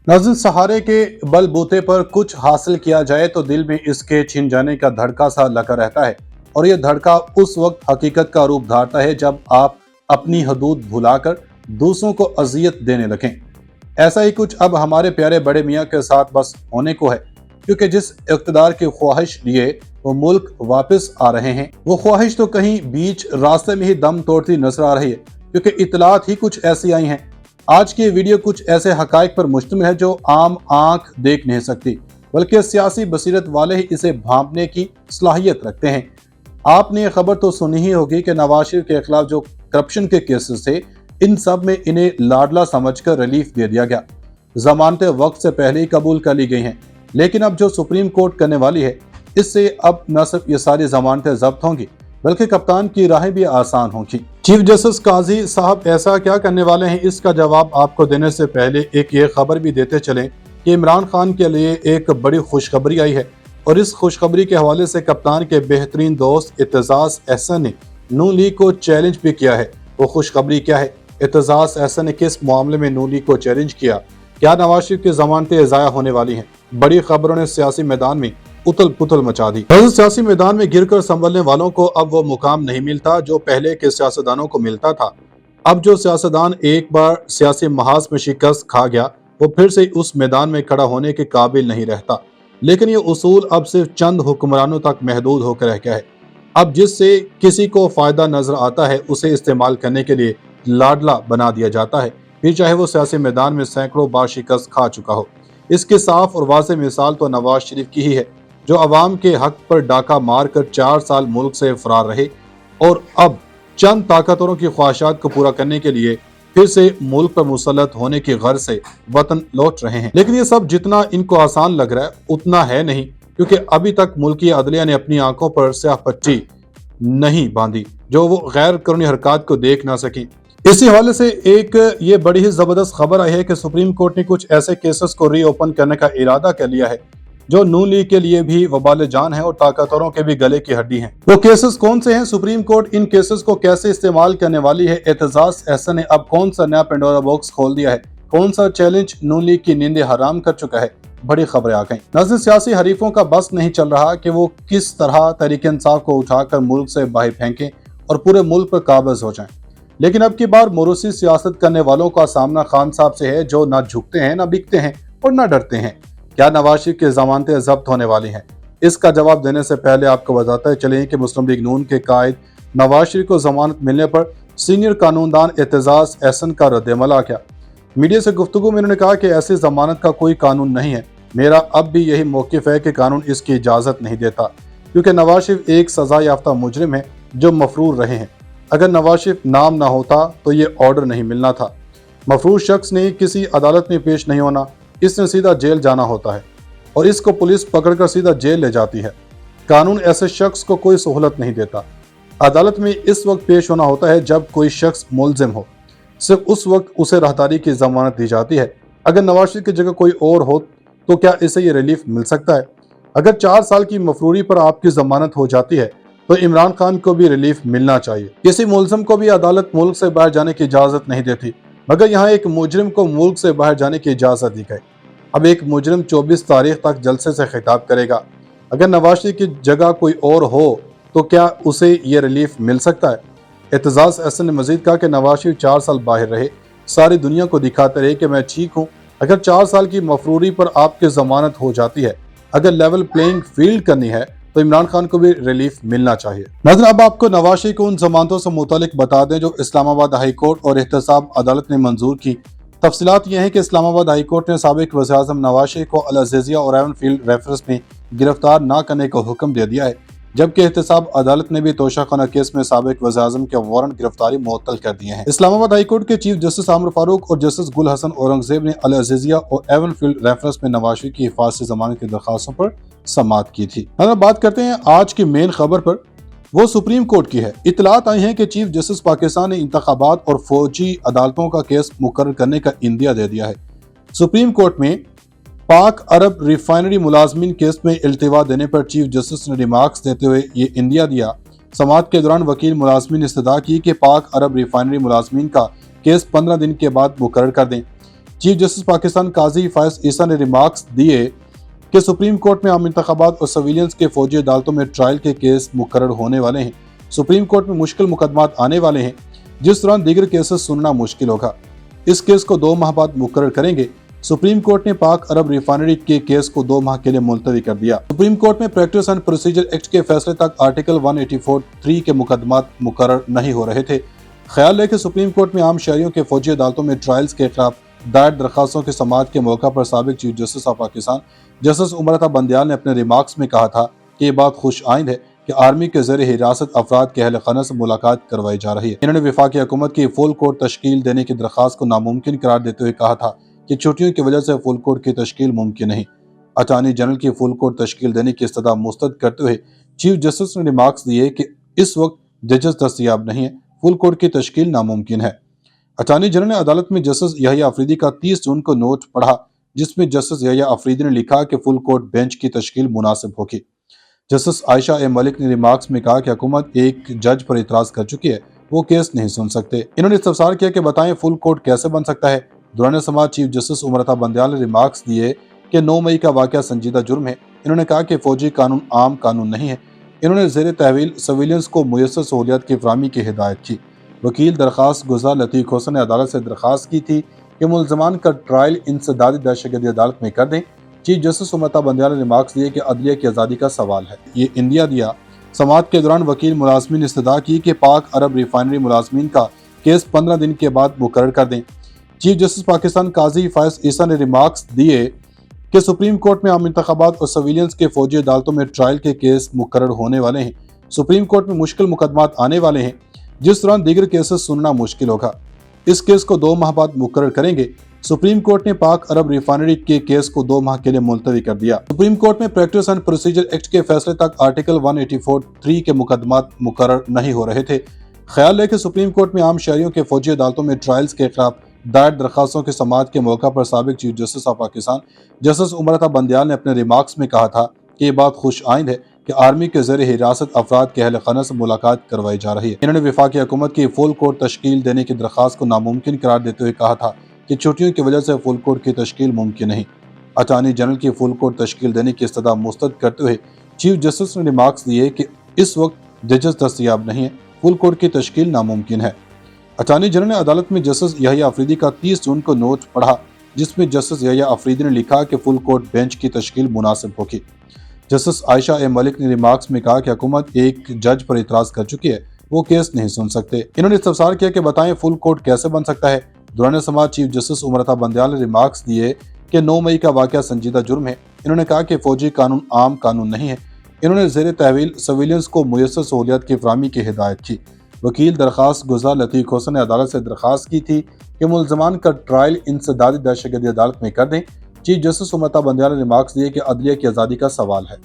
नाज़रीन, सहारे के बलबूते पर कुछ हासिल किया जाए तो दिल में इसके छिन जाने का धड़का सा लगा रहता है, और यह धड़का उस वक्त हकीकत का रूप धारता है जब आप अपनी हदूद भुलाकर दूसरों को अजियत देने लगें। ऐसा ही कुछ अब हमारे प्यारे बड़े मियाँ के साथ बस होने को है, क्योंकि जिस इक़्तिदार की ख्वाहिश लिए वो मुल्क वापस आ रहे हैं, वो ख्वाहिश तो कहीं बीच रास्ते में ही दम तोड़ती नजर आ रही है, क्योंकि इतलात ही कुछ ऐसी आई हैं। आज की वीडियो कुछ ऐसे हकायक पर मुश्तमिल है जो आम आंख देख नहीं सकती, बल्कि सियासी बसीरत वाले ही इसे भांपने की सलाहियत रखते हैं। आपने ये खबर तो सुनी ही होगी कि नवाज शरीफ के खिलाफ जो करप्शन के केसेस थे, इन सब में इन्हें लाडला समझकर रिलीफ दे दिया गया। जमानतें वक्त से पहले ही कबूल कर ली गई हैं, लेकिन अब जो सुप्रीम कोर्ट करने वाली है, इससे अब न सिर्फ ये सारी जमानतें जब्त होंगी, बल्कि कप्तान की राहें भी आसान होंगी। चीफ जस्टिस काजी साहब ऐसा क्या करने वाले हैं, इसका जवाब आपको देने से पहले एक ये खबर भी देते चलें कि इमरान खान के लिए एक बड़ी खुशखबरी आई है, और इस खुशखबरी के हवाले से कप्तान के बेहतरीन दोस्त एतजाज अहसन ने नून लीग को चैलेंज भी किया है। वो खुशखबरी क्या है, एतजाज अहसन ने किस मामले में नून लीग को चैलेंज किया, क्या नवाज शरीफ की जमानतें ज़ाया होने वाली हैं? बड़ी खबरों ने सियासी मैदान में उथल पुथल मचा दी। सियासी मैदान में गिरकर संभलने वालों को अब वो मुकाम नहीं मिलता जो पहले के सियासतदानों को मिलता था। अब जो सियासतदान एक बार सियासी महाज में शिकस्त खा गया, वो फिर से उस मैदान में खड़ा होने के काबिल नहीं रहता। लेकिन ये उसूल अब सिर्फ चंद हुक्मरानों तक महदूद होकर रह गया है। अब जिससे किसी को फायदा नजर आता है, उसे इस्तेमाल करने के लिए लाडला बना दिया जाता है, फिर चाहे वो सियासी मैदान में सैकड़ों बार शिकस्त खा चुका हो। इसकी साफ और वाज़ेह मिसाल तो नवाज शरीफ की ही है, जो अवाम के हक पर डाका मार कर 4 साल मुल्क से फरार रहे और अब चंद ताकतवरों की ख्वाहिशात को पूरा करने के लिए फिर से मुल्क पर मुसल्लत होने की गर्ज से वतन लौट रहे हैं। लेकिन ये सब जितना इनको आसान लग रहा है उतना है नहीं, क्योंकि अभी तक मुल्की अदलिया ने अपनी आंखों पर स्याह पट्टी नहीं बांधी जो वो गैर कानूनी हरकत को देख ना सकी। इसी हवाले से एक ये बड़ी ही जबरदस्त खबर आई है कि सुप्रीम कोर्ट ने कुछ ऐसे केसेस को रीओपन करने का इरादा कर लिया है जो नून लीग के लिए भी वबाल जान है और ताकतवरों के भी गले की हड्डी हैं। वो केसेस कौन से हैं, सुप्रीम कोर्ट इन केसेस को कैसे इस्तेमाल करने वाली है, एतजाज अहसन ने अब कौन सा नया पेंडोरा बॉक्स खोल दिया है, कौन सा चैलेंज नून लीग की नींदें हराम कर चुका है, बड़ी खबरें आ गई। नाज़रीन, सियासी हरीफों का बस नहीं चल रहा कि वो किस तरह तहरीक इंसाफ को उठाकर मुल्क से बाहर फेंकें और पूरे मुल्क पर काबिज हो जाएं। लेकिन अब की बार मोरूसी सियासत करने वालों का सामना खान साहब से है, जो ना झुकते हैं, ना बिकते हैं और ना डरते हैं। क्या नवाज शरीफ की जमानतें जब्त होने वाली हैं? इसका जवाब देने से पहले आपको बताते चलें कि मुस्लिम लीग नून के कायद नवाज शरीफ को जमानत मिलने पर सीनियर कानूनदान एतजाज अहसन का रद्द-ए-अमल आ गया। मीडिया से गुफ्तगू में उन्होंने कहा कि ऐसी जमानत का कोई कानून नहीं है। मेरा अब भी यही मौक़िफ़ है कि कानून इसकी इजाज़त नहीं देता, क्योंकि नवाज शरीफ एक सज़ा याफ्ता मुजरिम है जो मफरूर रहे हैं। अगर नवाज शरीफ नाम ना होता तो ये ऑर्डर नहीं मिलना था। मफरूर शख्स ने किसी अदालत में पेश नहीं होना, इसने सीधा जेल जाना होता है और इसको पुलिस पकड़कर सीधा जेल ले जाती है। कानून ऐसे शख्स को कोई सहूलत नहीं देता। अदालत में इस वक्त पेश होना होता है जब कोई शख्स मुलजिम हो, सिर्फ उस वक्त उसे राहदारी की जमानत दी जाती है। अगर नवाज शरीफ की जगह कोई और हो तो क्या इसे ये रिलीफ मिल सकता है? अगर 4 साल की मफरूरी पर आपकी जमानत हो जाती है तो इमरान खान को भी रिलीफ मिलना चाहिए। किसी मुलजिम को भी अदालत मुल्क से बाहर जाने की इजाज़त नहीं देती, मगर यहाँ एक मुजरिम को मुल्क से बाहर जाने की इजाज़त दी गई। अब एक मुजरिम 24 तारीख तक जलसे से खिताब करेगा। अगर नवाज शरीफ की जगह कोई और हो तो क्या उसे ये रिलीफ मिल सकता है? एतजाज अहसन ने मजीद कहा कि नवाज शरीफ 4 साल बाहर रहे, सारी दुनिया को दिखाते रहे कि मैं ठीक हूँ। अगर 4 साल की मफरूरी पर आपकी जमानत हो जाती है, अगर लेवल प्लेइंग फील्ड करनी है तो इमरान खान को भी रिलीफ मिलना चाहिए। नाज़रीन, अब आपको नवाज शरीफ को उन जमानतों से मुतालिक बता दें जो इस्लामाबाद हाई कोर्ट और एहतसाब अदालत ने मंजूर की। तफसीलात ये हैं कि इस्लामाबाद हाई कोर्ट ने साबिक वज़ीर-ए-आज़म नवाज शरीफ को अल-अज़ीज़िया और एवन फील्ड रेफरेंस में गिरफ्तार न करने का हुक्म दे दिया है, जबकि एहतसाब अदालत ने भी तोशाखाना केस में साबिक वज़ीर-ए-आज़म के वारंट गिरफ्तारी मुअत्तल कर दिए हैं। इस्लामाबाद हाई कोर्ट के चीफ जस्टिस आमिर फारूक और जस्टिस गुल हसन औरंगजेब ने अल-अज़ीज़िया और एवन फील्ड रेफरेंस में नवाज शरीफ की हिफाजती ज़मानत की दरख्वास्तों पर समाअत की थी। अब बात करते हैं आज की मेन खबर पर, वो सुप्रीम कोर्ट की है। इतलात आई हैं कि चीफ जस्टिस पाकिस्तान ने इंतखाबात और फौजी अदालतों का केस मुकर्रर करने का इंदिया दे दिया है। सुप्रीम कोर्ट में पाक अरब रिफाइनरी मुलाजमीन केस में इल्तिवा देने पर चीफ जस्टिस ने रिमार्क्स देते हुए ये इंदिया दिया। समाअत के दौरान वकील मुलाजमीन ने इस्तदा की कि पाक अरब रिफाइनरी मुलाजमीन का केस 15 दिन के बाद मुकर्रर कर दें। چیف جسٹس پاکستان قاضی فائز عیسیٰ نے ریمارکس دیے کہ سپریم کورٹ میں عام انتخابات اور سویلینس کے فوجی عدالتوں میں ٹرائل کے کیس مقرر ہونے والے ہیں۔ سپریم کورٹ میں مشکل مقدمات آنے والے ہیں جس دوران دیگر کیسز سننا مشکل ہوگا۔ اس کیس کو 2 ماہ بعد مقرر کریں گے۔ سپریم کورٹ نے پاک عرب ریفائنری کے کیس کو 2 ماہ کے لیے ملتوی کر دیا۔ سپریم کورٹ میں پریکٹس اینڈ پروسیجر ایکٹ کے فیصلے تک آرٹیکل 184(3) کے مقدمات مقرر نہیں ہو رہے تھے۔ خیال ہے کہ سپریم کورٹ میں عام شہریوں کے فوجی عدالتوں میں ٹرائلز کے خلاف دائر درخواستوں کی سماعت کے موقع پر سابق chief justice of Pakistan justice Umar Ata Bandial نے اپنے ریمارکس میں کہا تھا کہ یہ بات خوش آئند ہے کہ آرمی کے زیر حراست افراد کے اہل خانہ سے ملاقات کروائی جا رہی ہے۔ انہوں نے وفاقی حکومت کی فل کورٹ تشکیل دینے کی درخواست کو ناممکن قرار دیتے ہوئے کہا تھا کہ چھٹیوں کی وجہ سے فل کورٹ کی تشکیل ممکن نہیں۔ اٹارنی جنرل کی فل کورٹ تشکیل دینے کی استدعا مسترد کرتے ہوئے چیف جسٹس نے ریمارکس دیے کہ اس وقت ججز دستیاب نہیں ہے، فل کورٹ کی تشکیل ناممکن ہے۔ اٹارنی جنرل نے عدالت میں جسٹس یحییٰ آفریدی کا 30 جون کو نوٹ پڑھا جس میں جسٹس یحییٰ آفریدی نے لکھا کہ فل کورٹ بینچ کی تشکیل مناسب ہوگی۔ جسٹس عائشہ اے ملک نے ریمارکس میں کہا کہ حکومت ایک جج پر اعتراض کر چکی ہے، وہ کیس نہیں سن سکتے۔ انہوں نے استفسار کیا کہ بتائیں فل کورٹ کیسے بن سکتا ہے۔ دوران سماعت چیف جسٹس عمر عطا بندیال نے ریمارکس دیے کہ 9 مئی کا واقعہ سنجیدہ جرم ہے۔ انہوں نے کہا کہ فوجی قانون عام قانون نہیں ہے۔ انہوں نے زیر تحویل سویلینس کو میسر سہولیات کی فراہمی کی ہدایت کی۔ وکیل درخواست گزار لطیف حسن نے عدالت سے درخواست کی تھی کہ ملزمان کا ٹرائل انسدادی دہشتگردی عدالت میں کر دیں۔ چیف جسٹس عمر عطا بندیال نے ریمارکس دیے کہ عدلیہ کی آزادی کا سوال ہے، یہ انڈیا دیا۔ سماعت کے دوران وکیل ملازمین نے استدعا کی کہ پاک عرب ریفائنری ملازمین کا کیس 15 دن کے بعد مقرر کر دیں۔ چیف جسٹس پاکستان قاضی فائز عیسیٰ نے ریمارکس دیے کہ سپریم کورٹ میں عام انتخابات اور سویلینس کے فوجی عدالتوں میں ٹرائل کے کیس مقرر ہونے والے ہیں۔ سپریم کورٹ میں مشکل مقدمات آنے والے ہیں جس دوران دیگر کیسز سننا مشکل ہوگا۔ اس کیس کو 2 ماہ بعد مقرر کریں گے۔ سپریم کورٹ نے پاک عرب ریفائنری کے کیس کو 2 ماہ کے لیے ملتوی کر دیا۔ سپریم کورٹ میں پریکٹس اینڈ پروسیجر ایکٹ کے فیصلے تک آرٹیکل 184(3) کے مقدمات مقرر نہیں ہو رہے تھے۔ خیال ہے کہ سپریم کورٹ میں عام شہریوں کے فوجی عدالتوں میں ٹرائلز کے خلاف دائر درخواستوں کی سماعت کے موقع پر سابق chief justice of Pakistan justice Umar Ata Bandial نے اپنے ریمارکس میں کہا تھا کہ یہ بات خوش آئند ہے کہ آرمی کے زیر حراست افراد کے اہل خانہ سے ملاقات کروائی جا رہی ہے۔ انہوں نے وفاقی حکومت کی فل کورٹ تشکیل دینے کی درخواست کو ناممکن قرار دیتے ہوئے کہا تھا کہ چھٹیوں کی وجہ سے فل کورٹ کی تشکیل ممکن نہیں۔ اٹارنی جنرل کی فل کورٹ تشکیل دینے کی استدعا مسترد کرتے ہوئے چیف جسٹس نے ریمارکس دیے کہ اس وقت ججز دستیاب نہیں ہے، فل کورٹ کی تشکیل ناممکن ہے۔ اٹارنی جنرل نے عدالت میں جسٹس یحییٰ آفریدی کا 30 جون کو نوٹ پڑھا جس میں جسٹس یحییٰ آفریدی نے لکھا کہ فل کورٹ بینچ کی تشکیل مناسب ہوگی۔ جسٹس عائشہ اے ملک نے ریمارکس میں کہا کہ حکومت ایک جج پر اعتراض کر چکی ہے، وہ کیس نہیں سن سکتے۔ انہوں نے استفسار کیا کہ بتائیں فل کورٹ کیسے بن سکتا ہے۔ دوران سماعت چیف جسٹس عمر عطا بندیال نے ریمارکس دیے کہ 9 مئی کا واقعہ سنجیدہ جرم ہے۔ انہوں نے کہا کہ فوجی قانون عام قانون نہیں ہے۔ انہوں نے زیر تحویل سویلینس کو میسر سہولیات کی فراہمی کی ہدایت کی۔ وکیل درخواست گزار لطیف حسن نے عدالت سے درخواست کی تھی کہ ملزمان کا ٹرائل انسدادی دہشتگردی عدالت میں کر دیں۔ چیف جسٹس عمر عطا بندیال نے ریمارکس دیے کہ عدلیہ کی آزادی کا سوال ہے۔